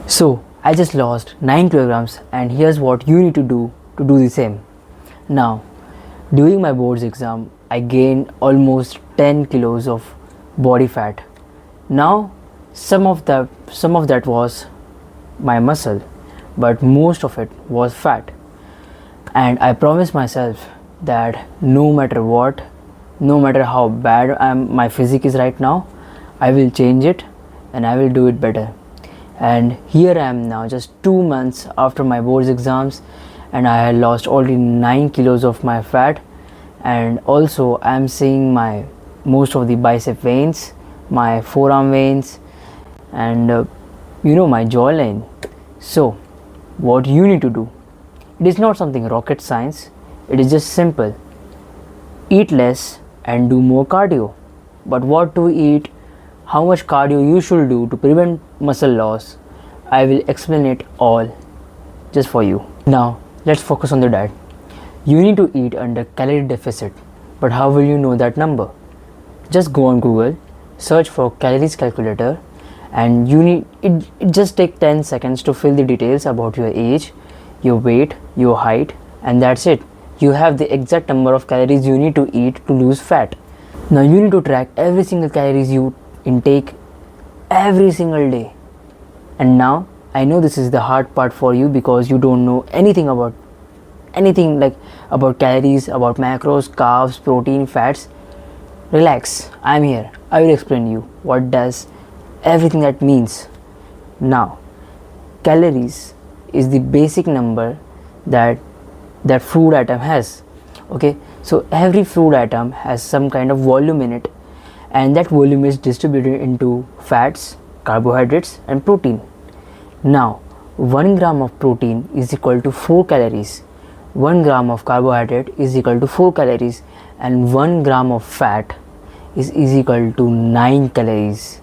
So I just lost 9 kilograms, and here's what you need to do the same. Now, during my boards exam, I gained almost 10 kilos of body fat. Now, some of that was my muscle, but most of it was fat. And I promised myself that no matter what, no matter how bad my physique is right now, I will change it and I will do it better. And here I am now, just 2 months after my boards exams, and I had lost already 9 kilos of my fat. And also I am seeing my most of the bicep veins, my forearm veins, and my jawline. So what you need to do, it is not something rocket science, it is just simple. Eat less and do more cardio. But what to eat, how much cardio you should do to prevent muscle loss, I will explain it all just for you. Now let's focus on the diet. You need to eat under calorie deficit, but how will you know that number? Just go on Google, search for calories calculator, and it just take 10 seconds to fill the details about your age, your weight, your height, and that's it. You have the exact number of calories you need to eat to lose fat. Now you need to track every single calories you intake every single day. And now I know this is the hard part for you because you don't know anything about calories, about macros, carbs, protein, fats. Relax, I'm here. I will explain you what does everything that means. Now, calories is the basic number that food item has. Okay, so every food item has some kind of volume in it, and that volume is distributed into fats, carbohydrates, and protein. Now, 1 gram of protein is equal to 4 calories, 1 gram of carbohydrate is equal to 4 calories, and 1 gram of fat is equal to 9 calories.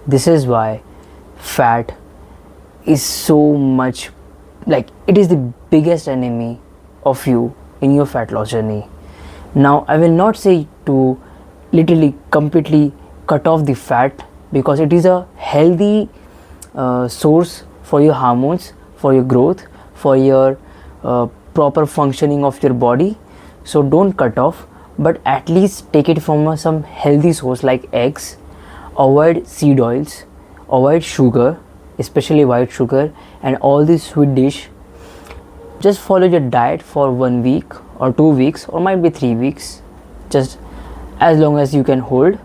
This is why fat is so much, it is the biggest enemy of you in your fat loss journey. Now I will not say to literally completely cut off the fat, because it is a healthy source for your hormones, for your growth, for your proper functioning of your body. So don't cut off, but at least take it from some healthy source like eggs. Avoid seed oils, avoid sugar, especially white sugar, and all these sweet dish. Just follow your diet for 1 week or 2 weeks or might be 3 weeks, just as long as you can hold.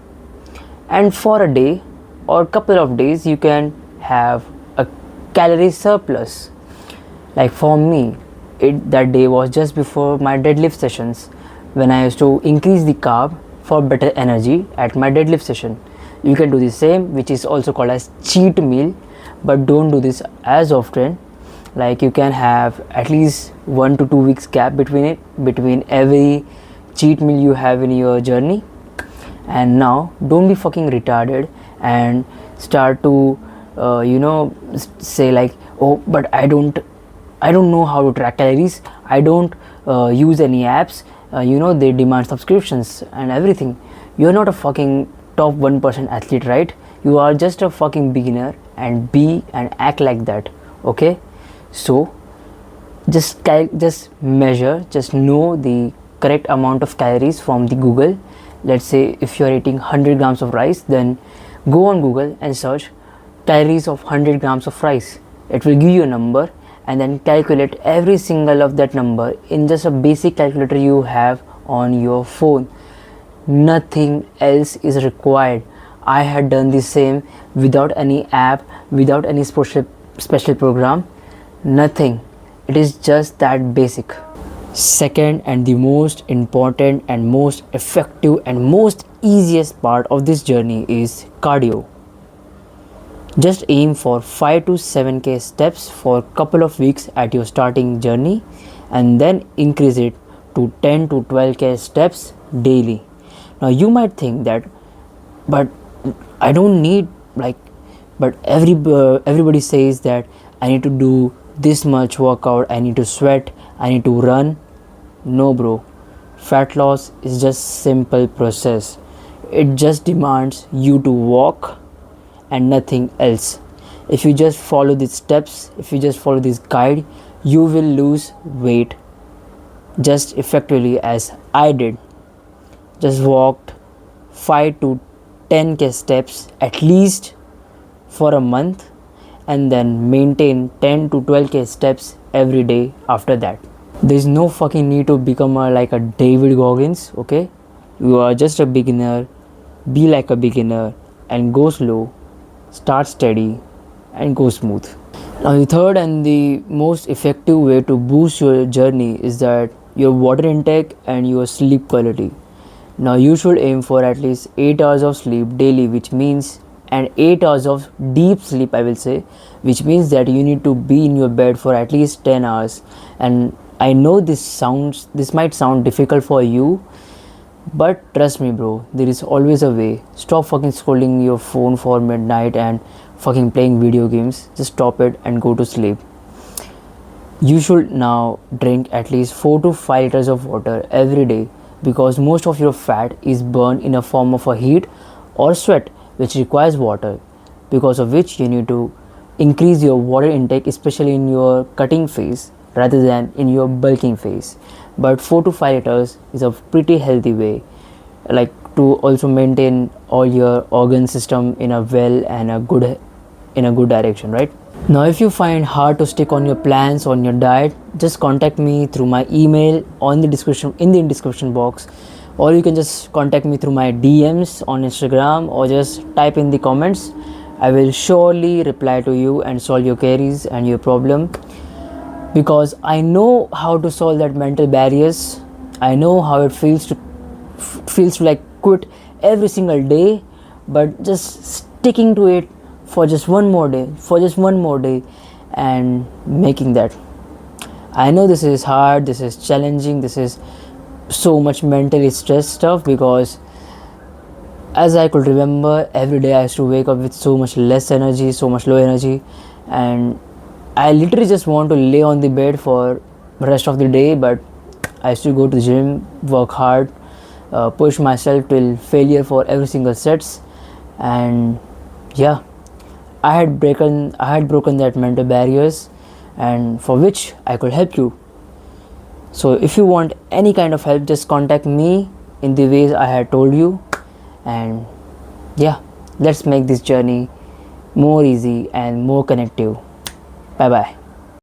And for a day or couple of days you can have a calorie surplus. Like for me, that day was just before my deadlift sessions, when I used to increase the carb for better energy at my deadlift session. You can do the same, which is also called as cheat meal, but don't do this as often. Like you can have at least 1 to 2 weeks gap between every cheat meal you have in your journey. And now don't be fucking retarded and start to say like, oh, but I don't know how to track calories, I don't use any apps, they demand subscriptions and everything. You're not a fucking top 1% athlete, right? You are just a fucking beginner, and be and act like that. Okay, so just measure, just know the correct amount of calories from the Google. Let's say if you're eating 100 grams of rice, then go on Google and search calories of 100 grams of rice. It will give you a number, and then calculate every single of that number in just a basic calculator you have on your phone. Nothing else is required. I had done the same without any app, without any special program, nothing. It is just that basic. Second, and the most important and most effective and most easiest part of this journey is cardio. Just aim for 5 to 7k steps for a couple of weeks at your starting journey, and then increase it to 10 to 12k steps daily. Now you might think that, but I don't need but everybody says that I need to do this much workout, I need to sweat, I need to run. No bro, fat loss is just simple process. It just demands you to walk and nothing else. If you just follow these steps, if you just follow this guide, you will lose weight just effectively as I did. Just walked 5 to 10k steps at least for a month, and then maintain 10 to 12k steps every day after that. There's no fucking need to become like a David Goggins, okay? You are just a beginner. Be like a beginner and go slow, start steady, and go smooth. Now, the third and the most effective way to boost your journey is that your water intake and your sleep quality. Now, you should aim for at least 8 hours of sleep daily, which means, and 8 hours of deep sleep, I will say, which means that you need to be in your bed for at least 10 hours. And I know this might sound difficult for you, but trust me, bro, there is always a way. Stop fucking scrolling your phone for midnight and fucking playing video games. Just stop it and go to sleep. You should now drink at least 4 to 5 liters of water every day, because most of your fat is burned in a form of a heat or sweat, which requires water, because of which you need to increase your water intake, especially in your cutting phase rather than in your bulking phase. But 4 to 5 liters is a pretty healthy way, like to also maintain all your organ system in a well and a good direction, right? Now, if you find hard to stick on your plans on your diet, just contact me through my email on the description in the description box, or you can just contact me through my DMs on Instagram, or just type in the comments. I will surely reply to you and solve your queries and your problem, because I know how to solve that mental barriers. I know how it feels to like quit every single day, but just sticking to it for just one more day and making that. I know this is hard, this is challenging, this is so much mentally stressed stuff, because as I could remember, every day I used to wake up with so much less energy, so much low energy, and I literally just want to lay on the bed for the rest of the day. But I used to go to the gym, work hard, push myself till failure for every single sets, and yeah, I had broken that mental barriers, and for which I could help you. So if you want any kind of help, just contact me in the ways I had told you, and yeah, let's make this journey more easy and more connective. Bye bye.